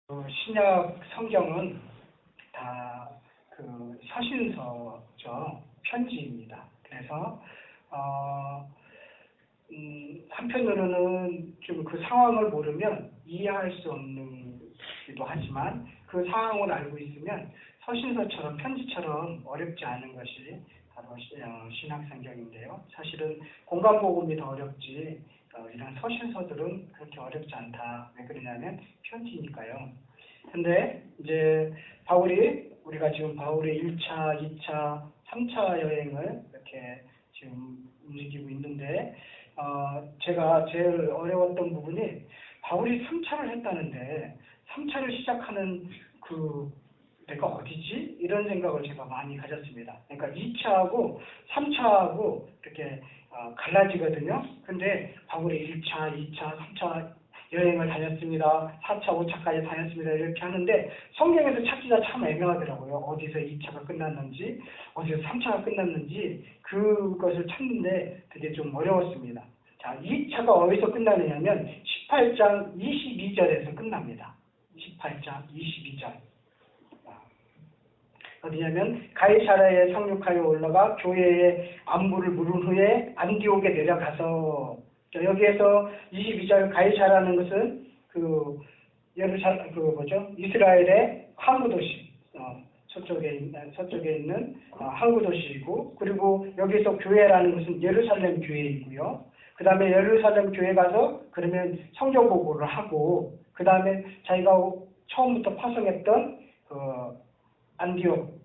신약 성경은 다 그 서신서죠. 편지입니다. 그래서 한편으로는 좀 그 상황을 모르면 이해할 수 없는 기도 하지만 그 상황을 알고 있으면 서신서처럼 편지처럼 어렵지 않은 것이 바로 신약 성경인데요. 사실은 공간복음이 더 어렵지 이런 서신서들은 그렇게 어렵지 않다. 왜 그러냐면 편지니까요. 근데 이제 우리가 지금 바울의 1차, 2차, 3차 여행을 이렇게 지금 움직이고 있는데 제가 제일 어려웠던 부분이 바울이 3차를 했다는데 3차를 시작하는 내가 어디지? 이런 생각을 제가 많이 가졌습니다. 그러니까 2차하고 3차하고 이렇게 갈라지거든요. 근데 바울이 1차, 2차, 3차 여행을 다녔습니다. 4차, 5차까지 다녔습니다. 이렇게 하는데 성경에서 찾기가 참 애매하더라고요. 어디서 2차가 끝났는지, 어디서 3차가 끝났는지 그것을 찾는데 되게 좀 어려웠습니다. 자, 2차가 어디서 끝나느냐면 18장 22절에서 끝납니다. 18장 22절. 어디냐면 가이사랴에 상륙하여 올라가 교회의 안부를 물은 후에 안디옥에 내려가서 여기에서 22절 가이사라는 것은 이스라엘의 항구 도시 서쪽에 있는 항구 도시이고, 그리고 여기서 교회라는 것은 예루살렘 교회이고요. 그 다음에 예루살렘 교회 가서 그러면 성경 보고를 하고, 그 다음에 자기가 처음부터 파송했던 안디옥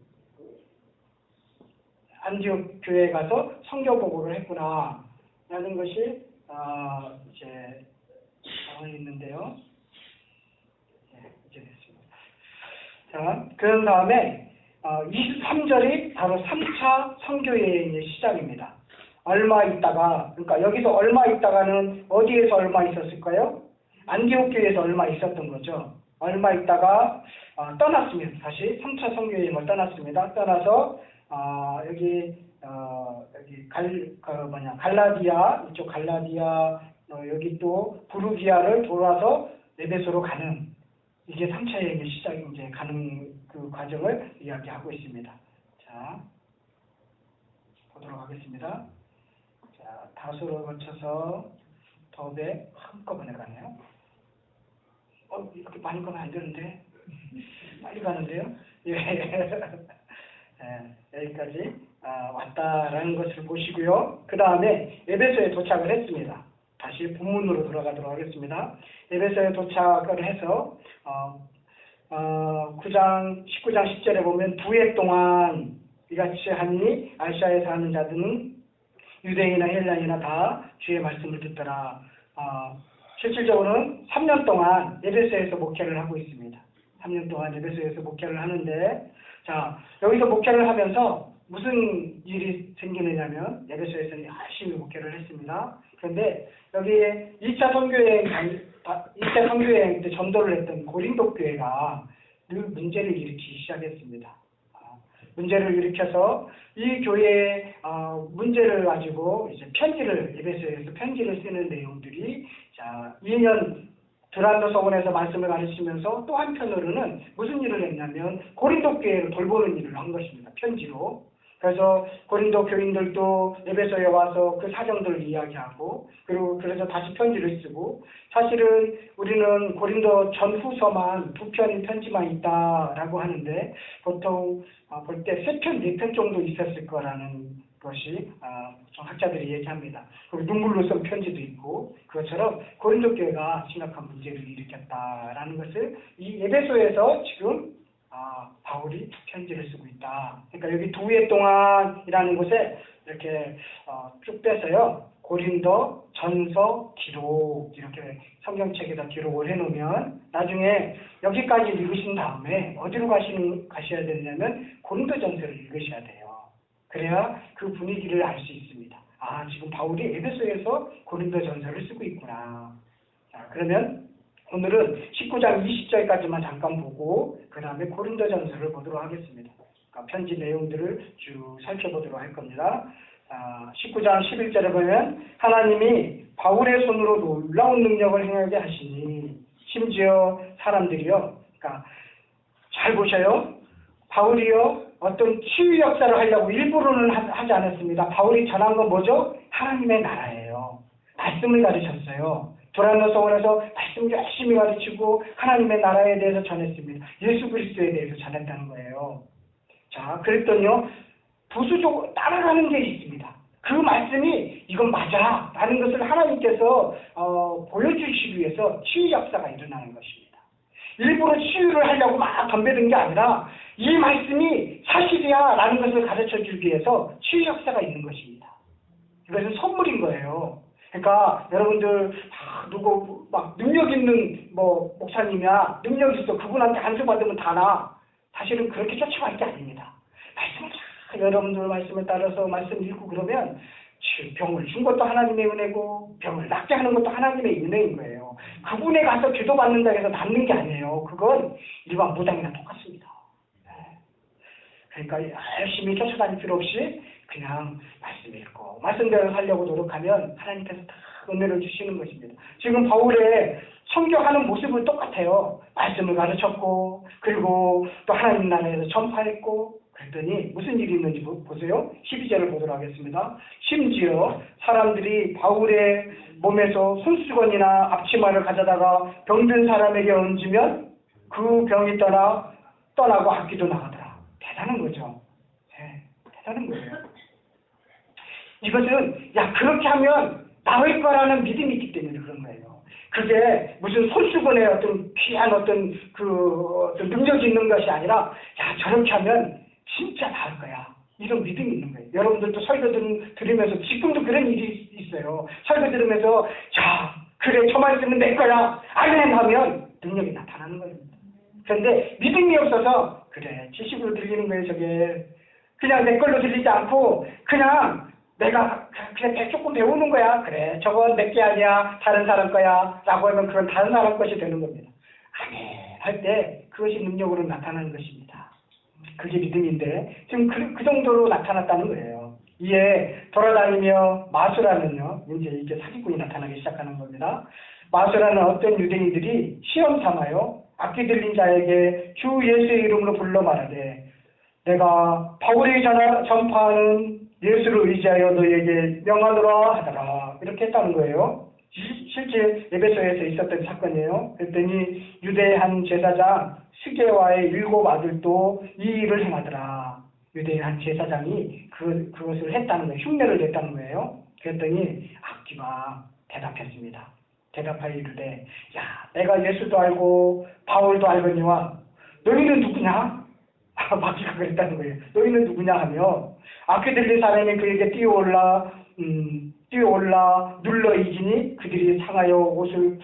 교회에 가서 성경 보고를 했구나 라는 것이 이제 나와 있는데요. 이제 됐습니다. 자, 그런 다음에 23절이 바로 3차 선교여행의 시작입니다. 얼마 있다가, 그러니까 여기서 얼마 있다가는 어디에서 얼마 있었을까요? 안디옥 교회에서 얼마 있었던 거죠. 얼마 있다가 떠났습니다. 다시 3차 선교여행을 떠났습니다. 떠나서 여기 갈라디아, 이쪽 갈라디아, 여기 또 부르기아를 돌아서 에베소로 가는, 이게 3차 여행의 시작이 이제 가는 그 과정을 이야기하고 있습니다. 자, 보도록 하겠습니다. 자, 다소를 거쳐서 더베 한꺼번에 가네요. 이렇게 많이 가면 안 되는데. 빨리 가는데요. 예. 여기까지 왔다라는 것을 보시고요. 그 다음에 에베소에 도착을 했습니다. 다시 본문으로 돌아가도록 하겠습니다. 에베소에 도착을 해서 19장 10절에 보면 2해 동안 이같이 하니 아시아에 사는 자들은 유대인이나 헬라인이나 다 주의 말씀을 듣더라. 실질적으로는 3년 동안 에베소에서 목회를 하고 있습니다. 3년 동안 에베소에서 목회를 하는데, 자, 여기서 목회를 하면서 무슨 일이 생기느냐면 에베소에서는 열심히 목회를 했습니다. 그런데 여기에 2차 선교여행 때 전도를 했던 고린도 교회가 늘 문제를 일으키기 시작했습니다. 문제를 일으켜서 이 교회의 문제를 가지고 이제 에베소에서 편지를 쓰는 내용들이, 자, 2년 드란노 서원에서 말씀을 가르치면서 또 한편으로는 무슨 일을 했냐면 고린도 교회를 돌보는 일을 한 것입니다. 편지로. 그래서 고린도 교인들도 에베소에 와서 그 사정들을 이야기하고, 그리고 그래서 다시 편지를 쓰고, 사실은 우리는 고린도 전후서만 2편의 편지만 있다라고 하는데 보통 볼 때 3편, 4편 정도 있었을 거라는 것이 학자들이 얘기합니다. 그리고 눈물로 쓴 편지도 있고, 그것처럼 고린도 교회가 심각한 문제를 일으켰다라는 것을 이 에베소에서 지금 바울이 편지를 쓰고 있다. 그러니까 여기 2해 동안이라는 곳에 이렇게 쭉 빼서요, 고린도 전서 기록, 이렇게 성경책에다 기록을 해놓으면 나중에 여기까지 읽으신 다음에 어디로 가셔야 되냐면 고린도 전서를 읽으셔야 돼요. 그래야 그 분위기를 알 수 있습니다. 지금 바울이 에베소에서 고린도 전서를 쓰고 있구나. 자, 그러면 오늘은 19장 20절까지만 잠깐 보고 그 다음에 고린도 전서를 보도록 하겠습니다. 그러니까 편지 내용들을 쭉 살펴보도록 할 겁니다. 19장 11절에 보면 하나님이 바울의 손으로 놀라운 능력을 행하게 하시니 심지어 사람들이요 그러니까 잘 보셔요. 바울이요 어떤 치유 역사를 하려고 일부러는 하지 않았습니다. 바울이 전한 건 뭐죠? 하나님의 나라예요. 말씀을 가르쳤어요. 도란노 서원에서 말씀 열심히 가르치고 하나님의 나라에 대해서 전했습니다. 예수 그리스도에 대해서 전했다는 거예요. 자, 그랬더니요 부수적으로 따라가는 게 있습니다. 그 말씀이 이건 맞아 라는 것을 하나님께서 보여주시기 위해서 치유 역사가 일어나는 것입니다. 일부러 치유를 하려고 막 덤벼든 게 아니라 이 말씀이 사실이야 라는 것을 가르쳐주기 위해서 치유 역사가 있는 것입니다. 이것은 선물인 거예요. 그러니까 여러분들 누구 막 능력 있는 뭐 목사님이야 능력 있어 그분한테 안수 받으면 다나 사실은 그렇게 쫓아갈 게 아닙니다. 말씀을 여러분들 말씀에 따라서 말씀 읽고 그러면 병을 준 것도 하나님의 은혜고 병을 낫게 하는 것도 하나님의 은혜인 거예요. 그분에 가서 기도받는다 해서 낫는 게 아니에요. 그건 일반 무당이랑 똑같습니다. 그러니까 열심히 쫓아다닐 필요 없이 그냥 말씀 읽고 말씀대로 살려고 노력하면 하나님께서 다 은혜를 주시는 것입니다. 지금 바울의 성경하는 모습은 똑같아요. 말씀을 가르쳤고 그리고 또 하나님 나라에서 전파했고 그랬더니 무슨 일이 있는지 보세요. 12절을 보도록 하겠습니다. 심지어 사람들이 바울의 몸에서 손수건이나 앞치마를 가져다가 병든 사람에게 얹으면 그 병이 떠나고 악기도 나가더라. 대단한 거죠. 네, 대단한 거예요. 이것은 야 그렇게 하면 나을 거라는 믿음이 있기 때문에 그런 거예요. 그게 무슨 손수건의 어떤 귀한 어떤 어떤 능력이 있는 것이 아니라 야 저렇게 하면 진짜 나을 거야. 이런 믿음이 있는 거예요. 여러분들도 설교 들으면서 지금도 그런 일이 있어요. 설교 들으면서 자 그래 저 말씀은 내 거야. 아멘 하면 능력이 나타나는 겁니다. 그런데 믿음이 없어서 그래 지식으로 들리는 거예요. 저게 그냥 내 걸로 들리지 않고 그냥 내가 그냥 조금 배우는 거야. 그래 저건 내 게 아니야. 다른 사람 거야. 라고 하면 그건 다른 사람 것이 되는 겁니다. 아멘 할 때 그것이 능력으로 나타나는 것입니다. 그게 믿음인데 지금 그 정도로 나타났다는 거예요. 이에 돌아다니며 마수라는요. 이제 이게 사기꾼이 나타나기 시작하는 겁니다. 마수라는 어떤 유대인들이 시험 삼아요. 악기 들린 자에게 주 예수의 이름으로 불러 말하되 내가 바울이 전파하는 예수를 의지하여 너에게 명하노라 하더라. 이렇게 했다는 거예요. 실제 에베소에서 있었던 사건이에요. 그랬더니 유대의 한 제사장 스게와의 7 아들도 이 일을 행하더라. 유대의 한 제사장이 그것을 했다는 거예요. 흉내를 냈다는 거예요. 그랬더니 악기가 대답했습니다. 대답하여 이르되 야 내가 예수도 알고 바울도 알거니와 너희는 누구냐? 마귀가 그랬다는 거예요. 너희는 누구냐 하며 악기 들린 사람이 그에게 뛰어올라 눌러 이기니 그들이 상하여 옷을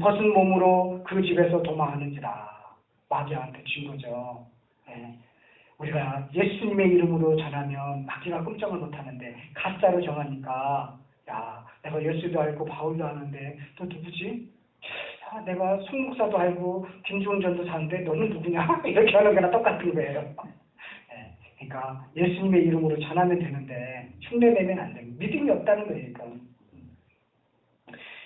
벗은 몸으로 그 집에서 도망하는지라. 마귀한테 진 거죠. 네. 우리가 예수님의 이름으로 전하면 마귀가 꼼짝을 못하는데 가짜로 정하니까 야 내가 예수도 알고 바울도 아는데 너 누구지? 야 내가 송목사도 알고 김주원 전도사인데 너는 누구냐? 이렇게 하는 거랑 똑같은 거예요. 네. 그러니까 예수님의 이름으로 전하면 되는데 흉내내면 안 됩니다. 믿음이 없다는 거예요. 그러니까.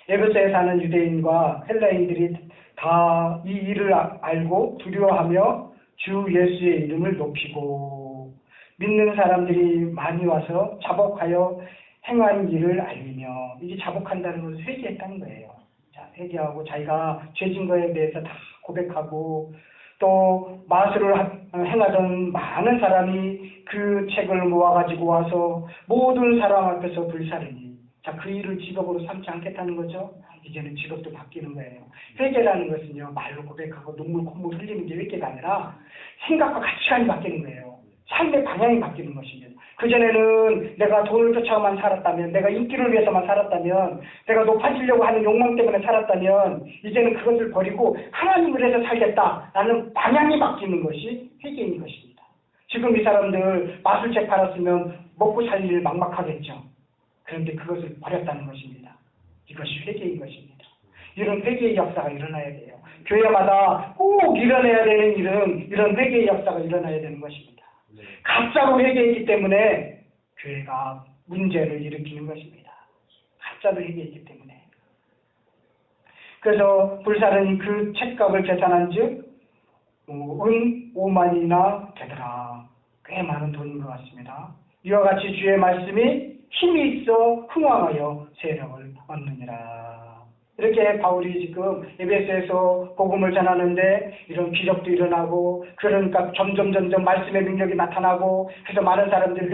에베소에 사는 유대인과 헬라인들이 다 이 일을 알고 두려워하며 주 예수의 이름을 높이고 믿는 사람들이 많이 와서 자복하여 행한 일을 알리며 이게 자복한다는 것을 회개했다는 거예요. 자, 회개하고 자기가 죄진 거에 대해서 다 고백하고 또 마술을 행하던 많은 사람이 그 책을 모아가지고 와서 모든 사람 앞에서 불사르니 자, 그 일을 직업으로 삼지 않겠다는 거죠. 이제는 직업도 바뀌는 거예요. 회개라는 것은요, 말로 고백하고 눈물 콧물 흘리는 게 회개가 아니라 생각과 가치관이 바뀌는 거예요. 삶의 방향이 바뀌는 것입니다. 그전에는 내가 돈을 쫓아만 살았다면, 내가 인기를 위해서만 살았다면, 내가 높아지려고 하는 욕망 때문에 살았다면, 이제는 그것을 버리고 하나님을 위해서 살겠다라는 방향이 바뀌는 것이 회개인 것입니다. 지금 이 사람들 마술책 팔았으면 먹고 살 일 막막하겠죠. 그런데 그것을 버렸다는 것입니다. 이것이 회개인 것입니다. 이런 회개의 역사가 일어나야 돼요. 교회마다 꼭 일어나야 되는 일은 이런 회개의 역사가 일어나야 되는 것입니다. 가짜로 회개했기 때문에 교회가 문제를 일으키는 것입니다. 가짜로 회개했기 때문에. 그래서 불사르니 그 책값을 계산한 즉, 은 5만이나 되더라. 꽤 많은 돈인 것 같습니다. 이와 같이 주의 말씀이 힘이 있어 흥왕하여 세력을 얻느니라. 이렇게 바울이 지금 에베소에서 복음을 전하는데 이런 기적도 일어나고, 그러니까 점점 말씀의 능력이 나타나고, 그래서 많은 사람들이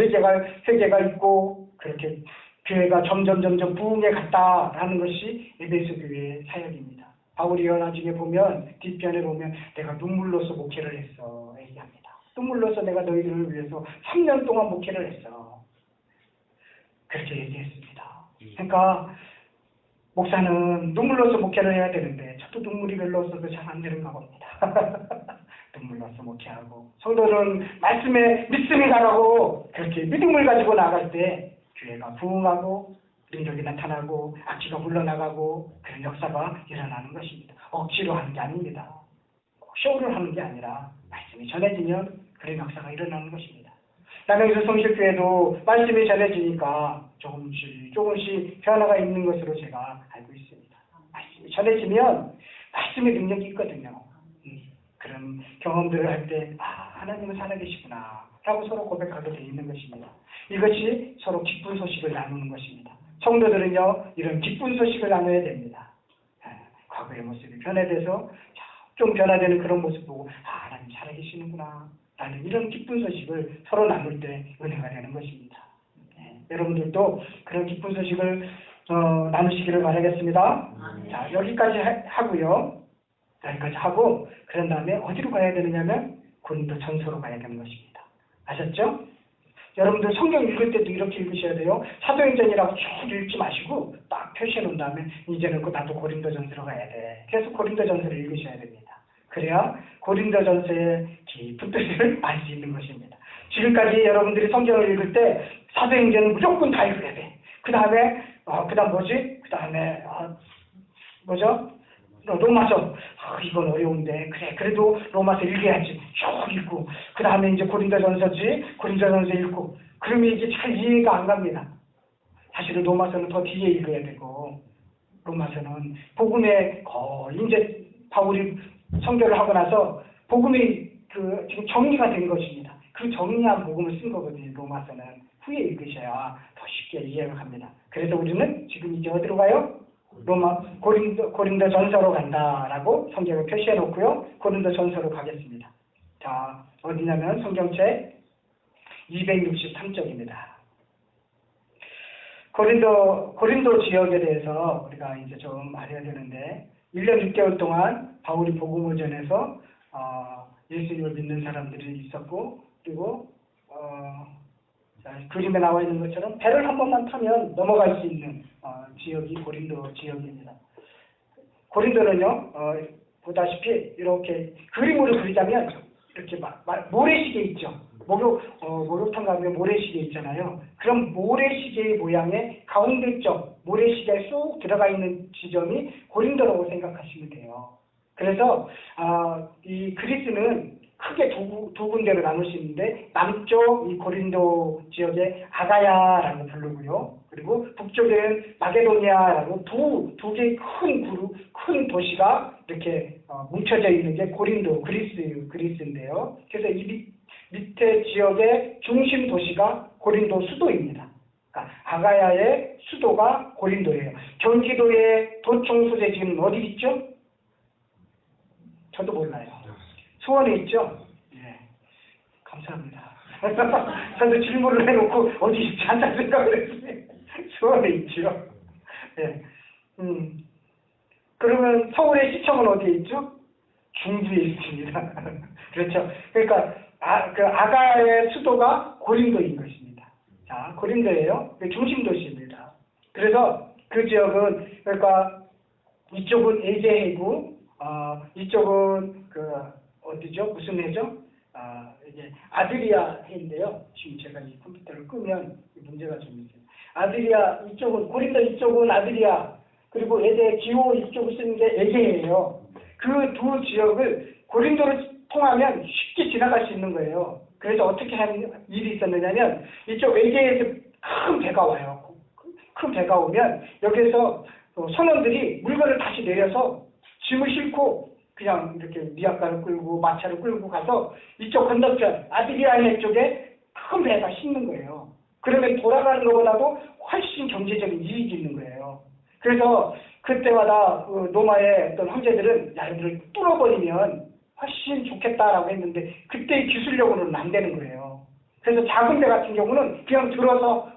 회개가 있고, 그렇게 교회가 점점 부흥해 갔다라는 것이 에베소 교회의 사역입니다. 바울이 나중에 보면, 뒷편에 보면 내가 눈물로서 목회를 했어 얘기합니다. 눈물로서 내가 너희들을 위해서 3년 동안 목회를 했어. 그렇게 얘기했습니다. 그러니까 목사는 눈물로서 목회를 해야 되는데 저도 눈물이 별로 없어서 잘 안 되는가 봅니다. 눈물로서 목회하고, 성도는 말씀에 믿음이 가라고 그렇게 믿음을 가지고 나갈 때 교회가 부흥하고 능력이 나타나고 악취가 물러나가고 그런 역사가 일어나는 것입니다. 억지로 하는 게 아닙니다. 쇼를 하는 게 아니라 말씀이 전해지면 그런 역사가 일어나는 것입니다. 남양주 성실교회도 말씀이 전해지니까 조금씩 변화가 있는 것으로 제가 알고 있습니다. 말씀이 전해지면 말씀의 능력이 있거든요. 그런 경험들을 할 때 하나님은 살아계시구나 라고 서로 고백하게 되어 있는 것입니다. 이것이 서로 기쁜 소식을 나누는 것입니다. 성도들은요, 이런 기쁜 소식을 나눠야 됩니다. 과거의 모습이 변화돼서 좀 변화되는 그런 모습 보고 하나님 살아계시는구나 라는 이런 기쁜 소식을 서로 나눌 때 은혜가 되는 것입니다. 여러분들도 그런 기쁜 소식을 나누시기를 바라겠습니다. 자, 여기까지 하고요. 여기까지 하고 그런 다음에 어디로 가야 되느냐면 고린도 전서로 가야 되는 것입니다. 아셨죠? 여러분들 성경 읽을 때도 이렇게 읽으셔야 돼요. 사도행전이라고 쭉 읽지 마시고 딱 표시해 놓은 다음에 이제는 나도 고린도전서로 가야 돼. 그래서 고린도전서를 읽으셔야 됩니다. 그래야 고린도전서의 깊은 뜻을 알 수 있는 것입니다. 지금까지 여러분들이 성경을 읽을 때 사도행전은 무조건 다 읽어야 돼. 그 다음에 그다음 뭐지? 그 다음에 뭐죠? 로마서. 이건 어려운데 그래 그래도 로마서 읽어야지. 쭉 읽고 그 다음에 이제 고린도전서지. 고린도전서 읽고 그러면 이게 잘 이해가 안 갑니다. 사실은 로마서는 더 뒤에 읽어야 되고, 로마서는 복음의 이제 바울이 선교를 하고 나서 복음이 지금 정리가 된 것입니다. 그 정리한 복음을 쓴 거거든요. 로마서는 후에 읽으셔야 더 쉽게 이해가 갑니다. 그래서 우리는 지금 이제 어디로 가요? 고린도 전서로 간다라고 성경을 표시해 놓고요. 고린도 전서로 가겠습니다. 자, 어디냐면 성경책 263쪽입니다. 고린도 지역에 대해서 우리가 이제 좀 알아야 되는데, 1년 6개월 동안 바울이 복음을 전해서 예수님을 믿는 사람들이 있었고, 그리고 그림에 나와 있는 것처럼 배를 한 번만 타면 넘어갈 수 있는 지역이 고린도 지역입니다. 고린도는요, 보다시피 이렇게 그림으로 그리자면 이렇게 모래시계 있죠. 목욕탕 가면 모래시계 있잖아요. 그럼 모래시계의 모양의 가운데 쪽 모래시계에 쑥 들어가 있는 지점이 고린도라고 생각하시면 돼요. 그래서 이 그리스는 크게 두 군데로 나눌 수 있는데, 남쪽 이 고린도 지역에 아가야라고 부르고요. 그리고 북쪽에는 마게도니아라고 두 개의 큰 도시가 이렇게 뭉쳐져 있는 게 고린도, 그리스인데요. 그래서 이 밑에 지역의 중심 도시가 고린도 수도입니다. 그러니까 아가야의 수도가 고린도예요. 경기도의 도청 소재 지금 어디 있죠? 저도 몰라요. 수원에 있죠? 예. 감사합니다. 저도 질문을 해놓고 어디 있지 않다 생각을 했습니다. 수원에 있죠? 예. 그러면 서울의 시청은 어디에 있죠? 중부에 있습니다. 그렇죠. 그러니까 아가의 수도가 고린도인 것입니다. 자, 고린도예요. 중심 도시입니다. 그래서 그 지역은, 그러니까 이쪽은 에게해고, 이쪽은 어디죠? 무슨 해죠? 이게 아드리아 해인데요. 지금 제가 이 컴퓨터를 끄면 문제가 좀 있어요. 아드리아 이쪽은, 고린도 이쪽은 아드리아, 그리고 에게 기호 이쪽을 쓰는 게 에게예요. 그 두 지역을 고린도를 통하면 쉽게 지나갈 수 있는 거예요. 그래서 어떻게 하는 일이 있었느냐면, 이쪽 에게에서 큰 배가 와요. 큰 배가 오면 여기에서 선원들이 물건을 다시 내려서 짐을 싣고 그냥 이렇게 미약가를 끌고 마차를 끌고 가서 이쪽 건너편 아드리아해 쪽에 큰 배에다 싣는 거예요. 그러면 돌아가는 것보다도 훨씬 경제적인 이익이 있는 거예요. 그래서 그때마다 로마의 어떤 황제들은 야, 이들을 뚫어버리면 훨씬 좋겠다라고 했는데 그때의 기술력으로는 안 되는 거예요. 그래서 작은 배 같은 경우는 그냥 들어서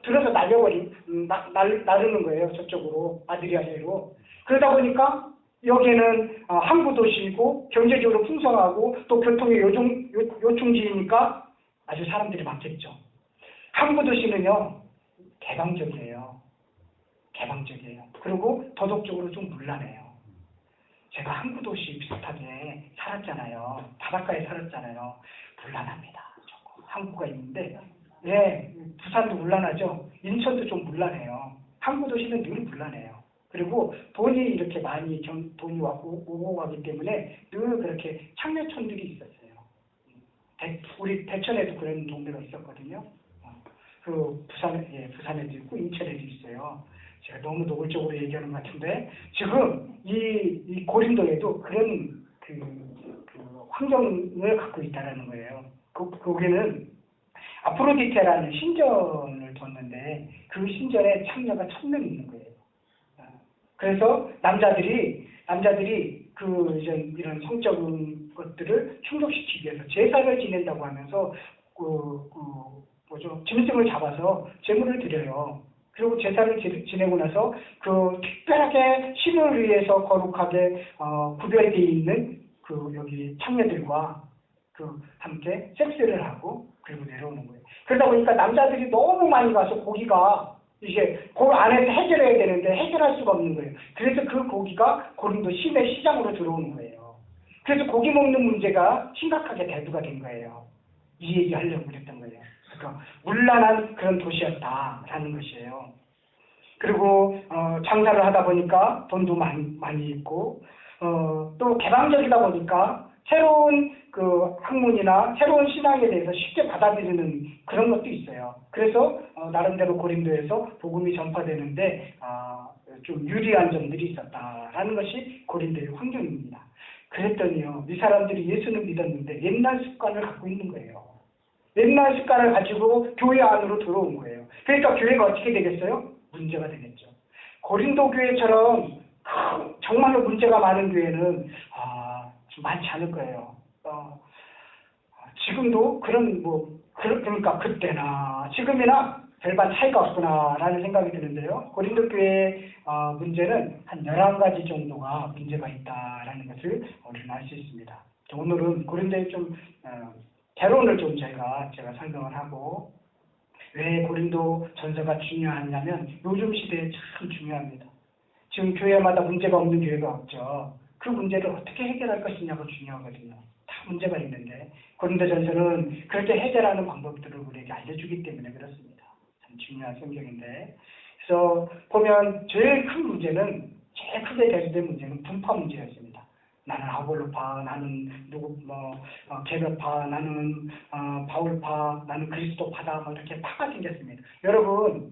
나르는 거예요. 저쪽으로 아드리아해로. 그러다 보니까 여기는 항구 도시이고 경제적으로 풍성하고 또 교통의 요충지이니까 아주 사람들이 많겠죠. 항구 도시는요 개방적이에요. 개방적이에요. 그리고 도덕적으로 좀 문란해요. 제가 항구 도시 비슷하게 살았잖아요. 바닷가에 살았잖아요. 문란합니다. 조금 항구가 있는데, 예, 부산도 문란하죠. 인천도 좀 문란해요. 항구 도시는 늘 문란해요. 그리고 돈이 이렇게 많이 돈이 오고 가기 때문에 늘 그렇게 창녀촌들이 있었어요. 우리 대천에도 그런 동네가 있었거든요. 부산에도 있고 인천에도 있어요. 제가 너무 노골적으로 얘기하는 것 같은데 지금 이 고린도에도 그런 그 환경을 갖고 있다라는 거예요. 거기는 아프로디테라는 신전을 뒀는데 그 신전에 창녀가 1000명 있는 거예요. 그래서 남자들이 이런 성적인 것들을 충족시키기 위해서 제사를 지낸다고 하면서 짐승을 잡아서 제물을 드려요. 그리고 제사를 지내고 나서 특별하게 신을 위해서 거룩하게 구별되어 있는 여기 창녀들과 함께 섹스를 하고 그리고 내려오는 거예요. 그러다 보니까 남자들이 너무 많이 가서 고기가 이제 그 안에서 해결해야 되는데 해결할 수가 없는 거예요. 그래서 그 고기가 고린도 시내 시장으로 들어오는 거예요. 그래서 고기 먹는 문제가 심각하게 대두가 된 거예요. 이 얘기 하려고 그랬던 거예요. 그러니까 문란한 그런 도시였다라는 것이에요. 그리고 장사를 하다 보니까 돈도 많이 있고 또 개방적이다 보니까 새로운 학문이나 새로운 신앙에 대해서 쉽게 받아들이는 그런 것도 있어요. 그래서 나름대로 고린도에서 복음이 전파되는데 좀 유리한 점들이 있었다라는 것이 고린도의 환경입니다. 그랬더니요, 이 사람들이 예수는 믿었는데 옛날 습관을 갖고 있는 거예요. 옛날 습관을 가지고 교회 안으로 들어온 거예요. 그러니까 교회가 어떻게 되겠어요? 문제가 되겠죠. 고린도 교회처럼 정말로 문제가 많은 교회는 좀 많지 않을 거예요. 지금도 그러니까 그때나 지금이나 별반 차이가 없구나라는 생각이 드는데요. 고린도 교회의 문제는 한 11가지 정도가 문제가 있다라는 것을 우리는 알 수 있습니다. 오늘은 고린도의 좀 개론을 좀 제가 설명을 하고 왜 고린도 전서가 중요하냐면 요즘 시대에 참 중요합니다. 지금 교회마다 문제가 없는 교회가 없죠. 그 문제를 어떻게 해결할 것이냐가 중요하거든요. 다 문제가 있는데 고린도 전서는 그렇게 해결하는 방법들을 우리에게 알려주기 때문에 그렇습니다. 참 중요한 성경인데 그래서 보면 제일 크게 대두된 문제는 분파 문제였습니다. 나는 아볼로파, 나는 개별파, 나는 바울파, 나는 그리스도파다, 이렇게 파가 생겼습니다. 여러분,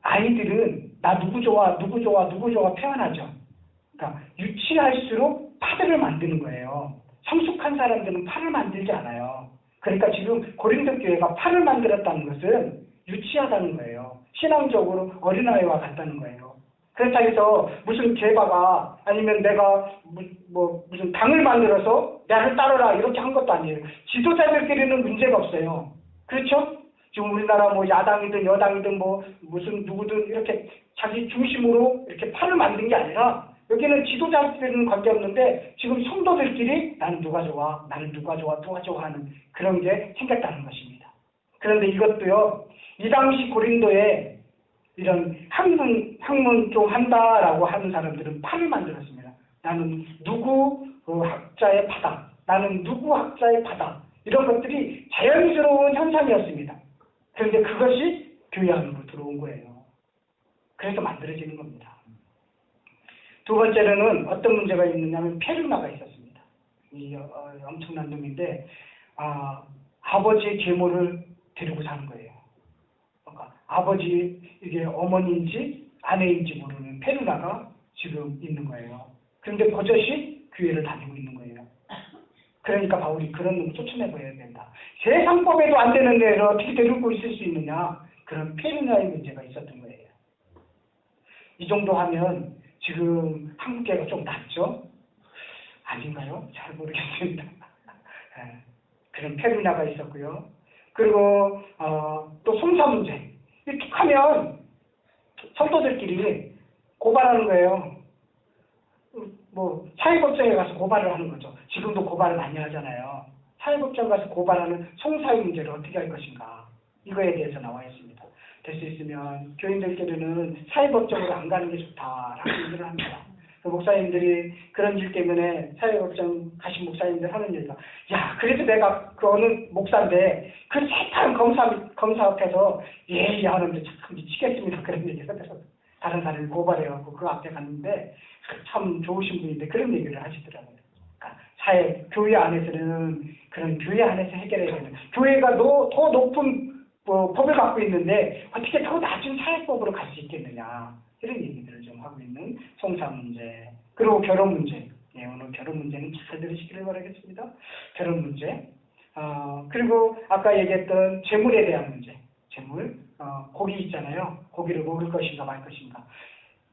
아이들은 나 누구 좋아 표현하죠. 그러니까 유치할수록 파들을 만드는 거예요. 성숙한 사람들은 파를 만들지 않아요. 그러니까 지금 고린도 교회가 파를 만들었다는 것은 유치하다는 거예요. 신앙적으로 어린아이와 같다는 거예요. 그렇다고 해서 무슨 개바가 아니면 내가 무슨 당을 만들어서 나를 따르라 이렇게 한 것도 아니에요. 지도자들끼리는 문제가 없어요. 그렇죠? 지금 우리나라 야당이든 여당이든 무슨 누구든 이렇게 자기 중심으로 이렇게 팔을 만든 게 아니라 여기는 지도자들은 관계없는데 지금 성도들끼리 나는 누가 좋아 하는 그런 게 생겼다는 것입니다. 그런데 이것도요, 이 당시 고린도에 이런 학문 좀 한다라고 하는 사람들은 팔을 만들었습니다. 나는 누구 학자의 파다. 나는 누구 학자의 파다. 이런 것들이 자연스러운 현상이었습니다. 그런데 그것이 교회 안으로 들어온 거예요. 그래서 만들어지는 겁니다. 두 번째로는 어떤 문제가 있느냐면 페르나가 있었습니다. 이 엄청난 놈인데 아버지의 계모를 데리고 사는 거예요. 그러니까 아버지 이게 어머니인지 아내인지 모르는 페르나가 지금 있는 거예요. 그런데 버젓이 교회를 다니고 있는 거예요. 그러니까 바울이 그런 놈 쫓아내버려야 된다. 세상법에도 안 되는 애를 어떻게 데리고 있을 수 있느냐. 그런 페르나의 문제가 있었던 거예요. 이 정도 하면 지금 한국계가 좀 낫죠? 아닌가요? 잘 모르겠습니다. 네. 그런 페르나가 있었고요. 그리고 또 송사 문제. 툭 하면 성도들끼리 고발하는 거예요. 뭐 사회법정에 가서 고발을 하는 거죠. 지금도 고발을 많이 하잖아요. 사회법정 가서 고발하는 송사의 문제를 어떻게 할 것인가. 이거에 대해서 나와 있습니다. 될 수 있으면 교인들끼리는 사회법정으로 안 가는 게 좋다라고 얘기를 합니다. 그 목사님들이 그런 일 때문에 사회법정 가신 목사님들 하는 얘기가, 야, 그래도 내가 그 어느 목사인데 그 새까만 검사 앞에서 예의하는데 참 미치겠습니다. 그런 얘기를 하더라고요. 다른 사람을 고발해갖고 그 앞에 갔는데 참 좋으신 분인데 그런 얘기를 하시더라고요. 그러니까 교회 안에서는 그런 교회 안에서 해결해야 되는, 교회가 더 높은 법을 갖고 있는데 어떻게 더 낮은 사회법으로 갈 수 있겠느냐, 이런 얘기들을 좀 하고 있는 송사 문제. 그리고 결혼 문제. 예, 오늘 결혼 문제는 잘 들으시기를 바라겠습니다. 결혼 문제. 그리고 아까 얘기했던 재물에 대한 문제. 재물. 고기 있잖아요. 고기를 먹을 것인가 말 것인가.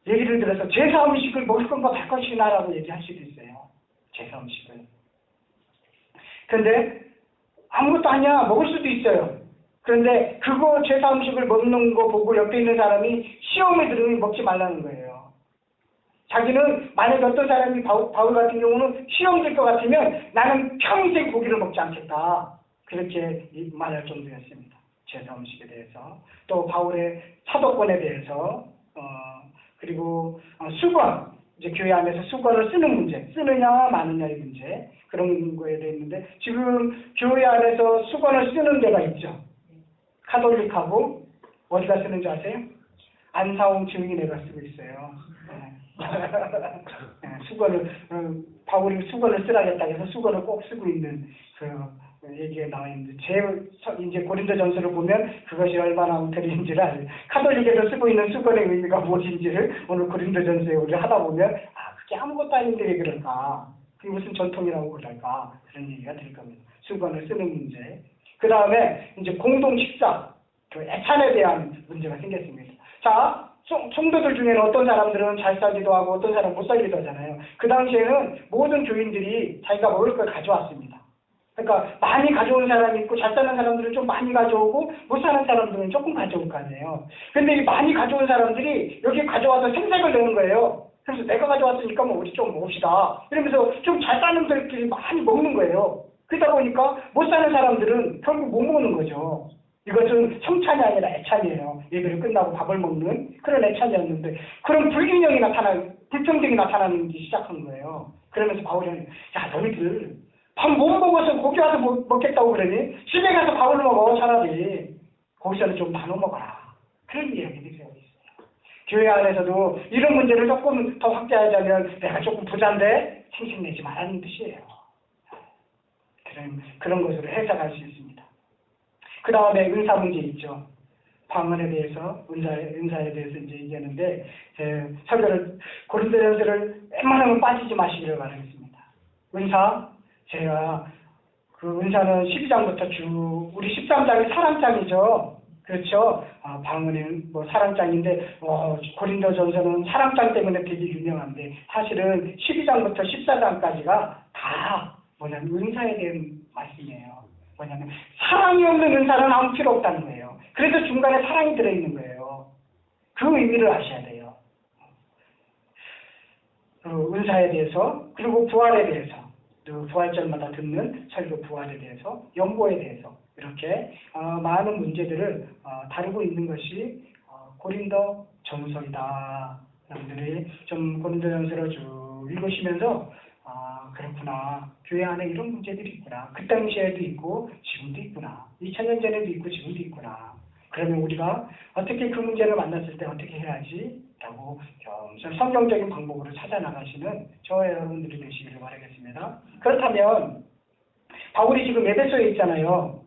얘기를 들어서 제사 음식을 먹을 건가 말 것이나라고 얘기할 수도 있어요. 제사 음식을. 그런데 아무것도 아니야. 먹을 수도 있어요. 그런데 그거 제사 음식을 먹는 거 보고 옆에 있는 사람이 시험에 들으면 먹지 말라는 거예요. 자기는 만약에 어떤 사람이 바울 같은 경우는 시험 들 것 같으면 나는 평생 고기를 먹지 않겠다. 그렇게 말할 정도였습니다. 제사 음식에 대해서. 또 바울의 사도권에 대해서 그리고 수건, 이제 교회 안에서 수건을 쓰는 문제, 쓰느냐 마느냐의 문제, 그런 거에 대해 있는데 지금 교회 안에서 수건을 쓰는 데가 있죠. 카톨릭하고 어디가 쓰는지 아세요? 안사홍 증인회가 쓰고 있어요. 네, 수건을 바울이 수건을 쓰라겠다 해서 수건을 꼭 쓰고 있는 그 얘기가 나와 있는데, 이제 고린도전서를 보면 그것이 얼마나 엉터리인지를 알아요. 카톨릭에서 쓰고 있는 수건의 의미가 무엇인지를 오늘 고린도전서에 우리 하다 보면 그게 아무것도 아닌데 왜 그럴까? 그게 무슨 전통이라고 그럴까? 그런 얘기가 될 겁니다. 수건을 쓰는 문제. 그 다음에 이제 공동 식사, 그 애찬에 대한 문제가 생겼습니다. 자, 성도들 중에는 어떤 사람들은 잘 살기도 하고 어떤 사람은 못 살기도 하잖아요. 그 당시에는 모든 교인들이 자기가 먹을 걸 가져왔습니다. 그러니까 많이 가져온 사람이 있고 잘 사는 사람들은 좀 많이 가져오고 못 사는 사람들은 조금 가져올 거 아니에요. 근데 이 많이 가져온 사람들이 여기 가져와서 생색을 내는 거예요. 그래서 내가 가져왔으니까 뭐 우리 좀 먹읍시다. 이러면서 좀 잘 사는 분들끼리 많이 먹는 거예요. 그러다 보니까 못 사는 사람들은 결국 못 먹는 거죠. 이것은 성찬이 아니라 애찬이에요. 예배를 끝나고 밥을 먹는 그런 애찬이었는데 그런 불평등이 나타나기 시작한 거예요. 그러면서 바울은, 야, 너희들 밥 못 먹어서 고기 와서 먹겠다고 그러니 집에 가서 밥을 먹어. 차라리 거기서는 좀 나눠 먹어라. 그런 이야기들이 되어 있어요. 교회 안에서도 이런 문제를 조금 더 확대하자면 내가 조금 부자인데 생색내지 말라는 뜻이에요. 그런 것으로 해석할 수 있습니다. 그 다음에 은사 문제 있죠. 방언에 대해서, 은사에 대해서 이제 얘기하는데, 설교를, 고린도전서를 웬만하면 빠지지 마시기를 바라겠습니다. 은사, 제가, 그 은사는 12장부터 우리 13장이 사랑장이죠. 그렇죠. 방언은 뭐 사랑장인데, 고린도전서는 사랑장 때문에 되게 유명한데, 사실은 12장부터 14장까지가 다 뭐냐면 은사에 대한 말씀이에요. 뭐냐면 사랑이 없는 은사는 아무 필요 없다는 거예요. 그래서 중간에 사랑이 들어있는 거예요. 그 의미를 아셔야 돼요. 은사에 대해서, 그리고 부활에 대해서, 부활절마다 듣는 설교 부활에 대해서, 연보에 대해서 이렇게 많은 문제들을 다루고 있는 것이 고린도 전서이다. 여러분들이 좀 고린도 전서를 쭉 읽으시면서 그렇구나. 교회 안에 이런 문제들이 있구나. 그 당시에도 있고 지금도 있구나. 2000년 전에도 있고 지금도 있구나. 그러면 우리가 어떻게 그 문제를 만났을 때 어떻게 해야지? 라고 성경적인 방법으로 찾아나가시는 저와 여러분들이 되시기를 바라겠습니다. 그렇다면 바울이 지금 에베소에 있잖아요.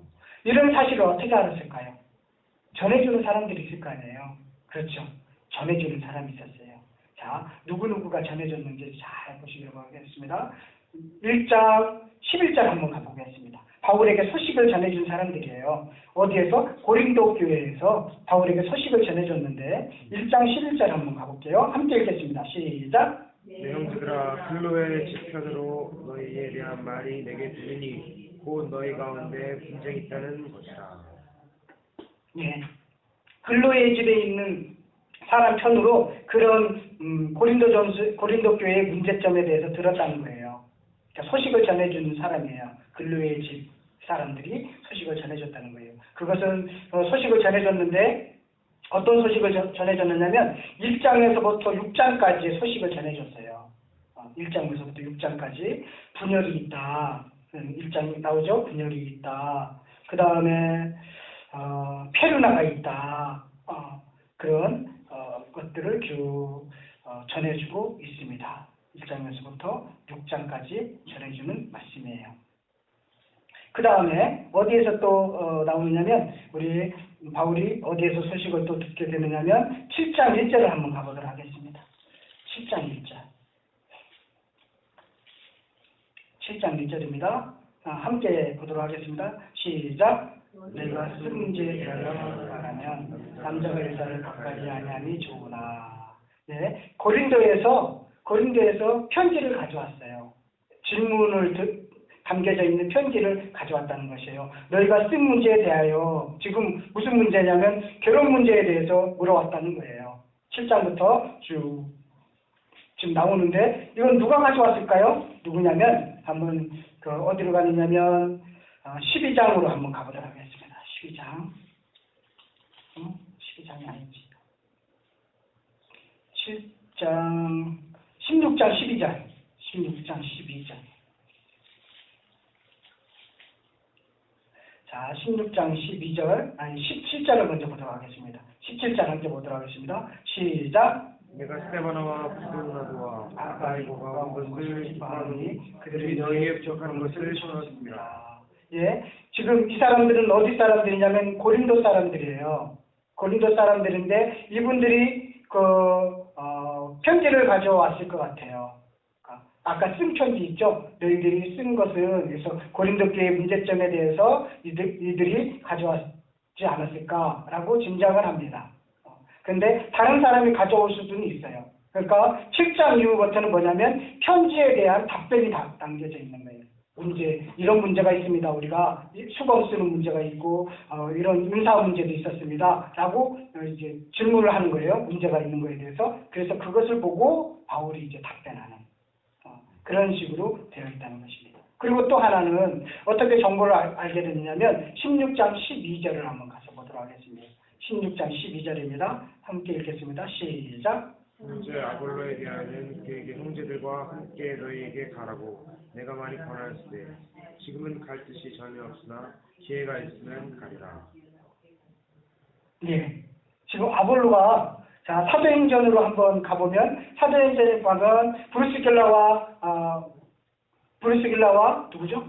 이런 사실을 어떻게 알았을까요? 전해주는 사람들이 있을 거 아니에요. 그렇죠. 전해주는 사람이 있었어요. 자, 누구누구가 전해줬는지 잘 보시려고 하겠습니다. 1장 11절 한번 가보겠습니다. 바울에게 소식을 전해준 사람들이에요. 어디에서? 고린도 교회에서 바울에게 소식을 전해줬는데 1장 11절 한번 가볼게요. 함께 읽겠습니다. 시작. 내 형제들아, 클로에 집편으로 너희에 대한 말이 내게 들리니 곧 너희 가운데 분쟁이 있다는 것이라. 예, 근로의 집에 있는 사람 편으로 그런 고린도 교회의 문제점에 대해서 들었다는 거예요. 그러니까 소식을 전해주는 사람이에요. 근로의 집 사람들이 소식을 전해줬다는 거예요. 그것은 소식을 전해줬는데 어떤 소식을 전해줬느냐면 1장에서부터 6장까지의 소식을 전해줬어요. 1장에서부터 6장까지 분열이 있다. 1장이 나오죠? 분열이 있다. 그 다음에 페르나가 있다. 그런 것들을 전해주고 있습니다. 1장에서부터 6장까지 전해주는 말씀이에요. 그 다음에 어디에서 또 나오느냐면 우리 바울이 어디에서 소식을 또 듣게 되느냐면 7장 1절을 한번 가보도록 하겠습니다. 7장 1절. 7장 1절입니다. 함께 보도록 하겠습니다. 시작. 내가 쓴 문제에 대하여 말하면 남자가 여자를 가까이 아니함이 좋으나. 네, 고린도에서 편지를 가져왔어요. 질문을 담겨져 있는 편지를 가져왔다는 것이에요. 너희가 쓴 문제에 대하여 지금 무슨 문제냐면 결혼 문제에 대해서 물어왔다는 거예요. 7장부터 쭉 지금 나오는데 이건 누가 가져왔을까요? 누구냐면 한번 어디로 가느냐면 12장으로 한번 가보도록 하겠습니다. 12장. 12장이 아니지. 7장 16장 12절. 16장 12절. 자, 16장 12절, 17절을 먼저 보도록 하겠습니다. 17절 먼저 보도록 하겠습니다. 시작. 내가 스테바나와 브루나도와 아가이고가 온 것을 기뻐하노니 그들이 너희에 부족한 것을 채웠습니다. 예, 지금 이 사람들은 어디 사람들이냐면 고린도 사람들이에요. 고린도 사람들인데 이분들이 편지를 가져왔을 것 같아요. 아까 쓴 편지 있죠? 너희들이 쓴 것은 그래서 고린도 교회의 문제점에 대해서 이들이 가져왔지 않았을까라고 짐작을 합니다. 그런데 다른 사람이 가져올 수도 있어요. 그러니까 7장 이후부터는 뭐냐면 편지에 대한 답변이 담겨져 있는 거예요. 이런 문제가 있습니다. 우리가 수건 쓰는 문제가 있고 이런 인사 문제도 있었습니다. 라고 이제 질문을 하는 거예요. 문제가 있는 거에 대해서. 그래서 그것을 보고 바울이 이제 답변하는 그런 식으로 되어 있다는 것입니다. 그리고 또 하나는 어떻게 정보를 알게 됐냐면 16장 12절을 한번 가서 보도록 하겠습니다. 16장 12절입니다. 함께 읽겠습니다. 시작. 현재 아볼로에 대하여는 그에게 형제들과 함께 너희에게 가라고 내가 많이 권하였으되 지금은 갈 뜻이 전혀 없으나 기회가 있으면 가리라. 네, 지금 아볼로가 사도행전으로 한번 가보면 사도행전에 가면 브루스길라와 누구죠?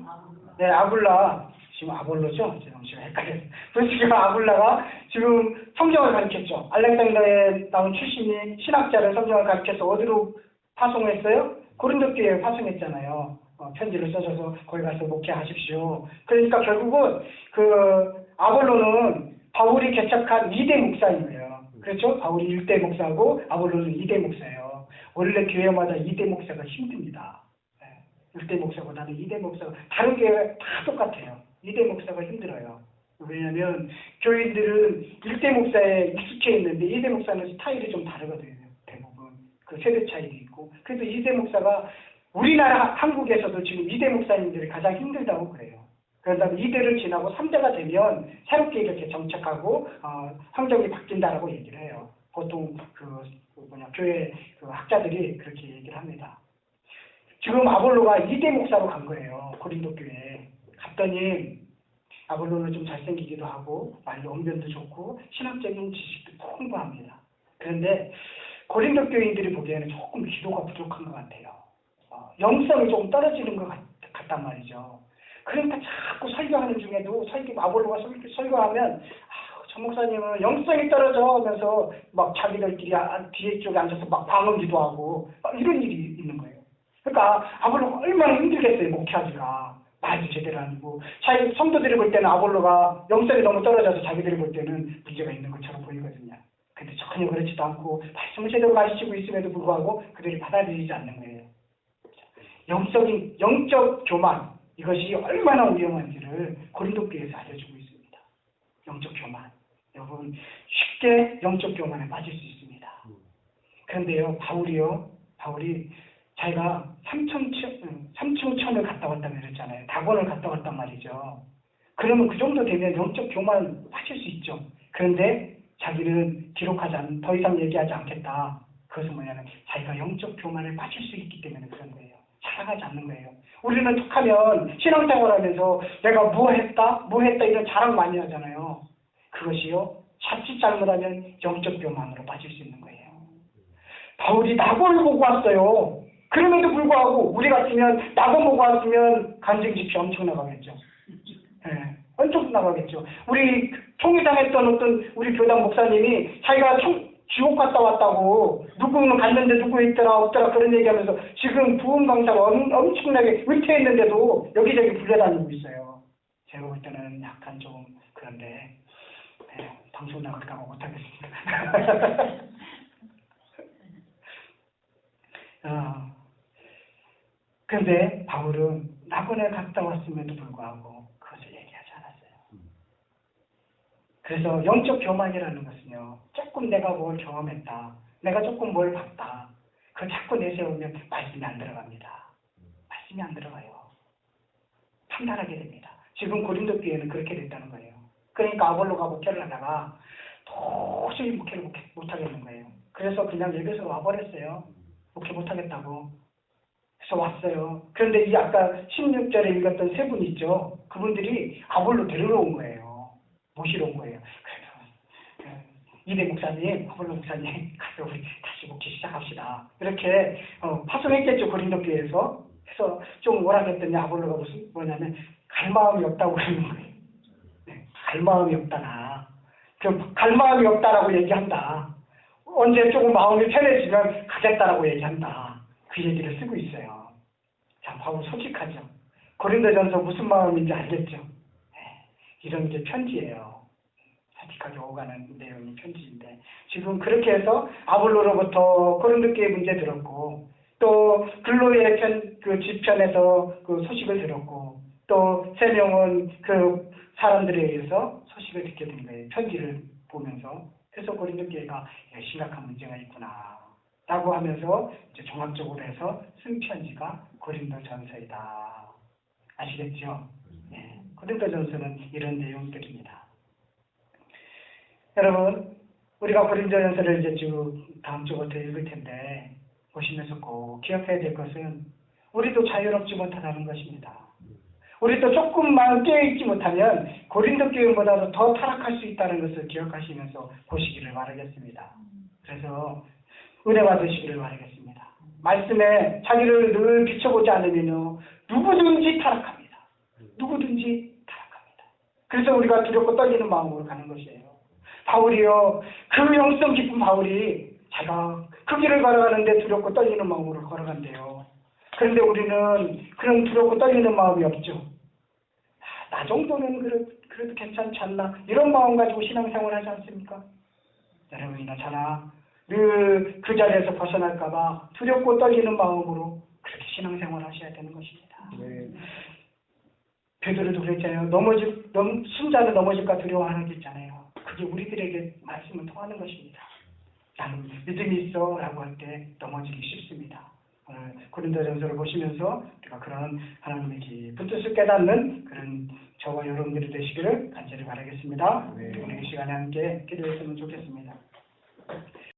네, 아굴라. 지금 아볼로죠? 제가 헷갈렸어요. 브루스길라 아굴라가 지금 성경을 가르쳤죠. 알렉산더에 나온 출신이 신학자를 성경을 가르쳐서 어디로 파송했어요? 고린도 교회에 파송했잖아요. 편지를 써줘서 거기 가서 목회하십시오. 그러니까 결국은 아볼로는 바울이 개척한 2대 목사인 거예요. 그렇죠? 바울이 1대 목사고 아볼로는 2대 목사예요. 원래 교회마다 2대 목사가 힘듭니다. 1대 목사보다는 2대 목사가 다른 교회가 다 똑같아요. 2대 목사가 힘들어요. 왜냐하면 교인들은 1대 목사에 익숙해 있는데 2대 목사는 스타일이 좀 다르거든요. 대부분 그 세대 차이도 있고. 그래서 2대 목사가 우리나라 한국에서도 지금 2대 목사님들이 가장 힘들다고 그래요. 그러다 2대를 지나고 3대가 되면 새롭게 이렇게 정착하고 환경이 바뀐다라고 얘기를 해요. 보통 교회 학자들이 그렇게 얘기를 합니다. 지금 아볼로가 2대 목사로 간 거예요. 고린도 교회에. 갔더니 아볼로는 좀 잘생기기도 하고 말로 언변도 좋고 신학적인 지식도 풍부합니다. 그런데 고린도 교인들이 보기에는 조금 기도가 부족한 것 같아요. 영성이 조금 떨어지는 것 같단 말이죠. 그러니까 자꾸 설교하는 중에도 아볼로가 설교하면 저 목사님은 영성이 떨어져 하면서 막 자기들끼리 뒤에 쪽에 앉아서 막 방언기도 하고 막 이런 일이 있는 거예요. 그러니까 아볼로가 얼마나 힘들겠어요, 목회하기가. 말도 제대로 아니고. 자기 성도들이 볼 때는 아볼로가 영성이 너무 떨어져서 자기들이 볼 때는 문제가 있는 것처럼 보이거든요. 근데 전혀 그렇지도 않고 말씀을 제대로 가르치고 있음에도 불구하고 그들이 받아들이지 않는 거예요. 영적 교만, 이것이 얼마나 위험한지를 고린도 교회에서 알려주고 있습니다. 영적 교만. 여러분, 쉽게 영적 교만에 빠질 수 있습니다. 그런데요, 바울이 자기가 삼층천을 갔다 왔다고 그랬잖아요. 다곤을 갔다 왔단 말이죠. 그러면 그 정도 되면 영적 교만 빠질 수 있죠. 그런데 자기는 더 이상 얘기하지 않겠다. 그것은 뭐냐면 자기가 영적 교만에 빠질 수 있기 때문에 그런 거예요. 자랑하지 않는 거예요. 우리는 툭하면 신앙생활하면서 내가 뭐 했다 이런 자랑 많이 하잖아요. 그것이요, 자칫 잘못하면 영적 교만으로 빠질 수 있는 거예요. 바울이 낙원을 보고 왔어요. 그럼에도 불구하고 우리 같으면 낙원 보고 왔으면 간증 집회 엄청 나가겠죠. 네, 엄청 나가겠죠. 우리 총회당했던 어떤 우리 교당 목사님이 자기가 지옥 갔다 왔다고, 누구는 갔는데 누구 있더라 없더라 그런 얘기하면서 지금 부흥 강사가 엄청나게 은퇴했는데도 여기저기 불려다니고 있어요. 제가 볼 때는 약간 좀 그런데 방송 나갈까 봐 못하겠습니다. 그런데 바울은 낙원에 갔다 왔음에도 불구하고 그것을 얘기하지 않았어요. 그래서 영적 교만이라는 것은요, 조금 내가 뭘 경험했다, 내가 조금 뭘 봤다, 그걸 자꾸 내세우면 말씀이 안 들어갑니다. 말씀이 안 들어가요. 판단하게 됩니다. 지금 고린도 교회는 그렇게 됐다는 거예요. 그러니까 아볼로가 목회를 하다가 도저히 목회를 못하겠는 거예요. 그래서 그냥 예배소로 와버렸어요. 목회 못하겠다고. 그래서 왔어요. 그런데 이 아까 16절에 읽었던 세 분 있죠. 그분들이 아볼로 데리러 온 거예요. 모시러 온 거예요. 그래서 이대 목사님, 아볼로 목사님, 가서 우리 다시 목회 시작합시다. 이렇게 파송했겠죠, 고린도 교회에서. 그래서 좀 오락했더니 아볼로가 뭐냐면 갈 마음이 없다고 그러는 거예요. 갈 마음이 없다, 나. 갈 마음이 없다라고 얘기한다. 언제 조금 마음이 편해지면 가겠다라고 얘기한다. 그 얘기를 쓰고 있어요. 자, 바울 솔직하죠. 고린도전서 무슨 마음인지 알겠죠. 이런 게 편지예요. 솔직하게 오가는 내용이 편지인데, 지금 그렇게 해서 아볼로로부터 고린도 교회 문제 들었고, 또 글로의 그 지편에서 그 소식을 들었고, 또 3명은 그 사람들에 의해서 소식을 듣게 된 거예요. 편지를 보면서. 그래서 고린도 교회가 심각한 문제가 있구나 라고 하면서 이제 종합적으로 해서 쓴 편지가 고린도전서이다. 아시겠죠? 네. 고린도전서는 이런 내용들입니다. 여러분, 우리가 고린도전서를 이제 쭉 다음 주부터 읽을 텐데 보시면서 꼭 기억해야 될 것은 우리도 자유롭지 못하다는 것입니다. 우리도 조금만 깨어있지 못하면 고린도 교회보다도 더 타락할 수 있다는 것을 기억하시면서 보시기를 바라겠습니다. 그래서 은혜 받으시기를 바라겠습니다. 말씀에 자기를 늘 비춰보지 않으면요, 누구든지 타락합니다. 누구든지 타락합니다. 그래서 우리가 두렵고 떨리는 마음으로 가는 것이에요. 바울이요, 그 영성 깊은 바울이 자기가 그 길을 걸어가는데 두렵고 떨리는 마음으로 걸어간대요. 그런데 우리는 그런 두렵고 떨리는 마음이 없죠. 나 정도는 그래도 괜찮지 않나, 이런 마음 가지고 신앙생활 하지 않습니까? 여러분이나 저나 늘 그 자리에서 벗어날까봐 두렵고 떨리는 마음으로 그렇게 신앙생활 하셔야 되는 것입니다. 네. 베드로도 그랬잖아요. 순자는 넘어질까 두려워하는 게 있잖아요. 그게 우리들에게 말씀을 통하는 것입니다. 나는 믿음이 있어 라고 할 때 넘어지기 쉽습니다. 오늘 고린도전서를 보시면서 우리가 그런 하나님의 깊은 뜻을 깨닫는 그런 저와 여러분들이 되시기를 간절히 바라겠습니다. 네. 오늘 이 시간에 함께 기도했으면 좋겠습니다.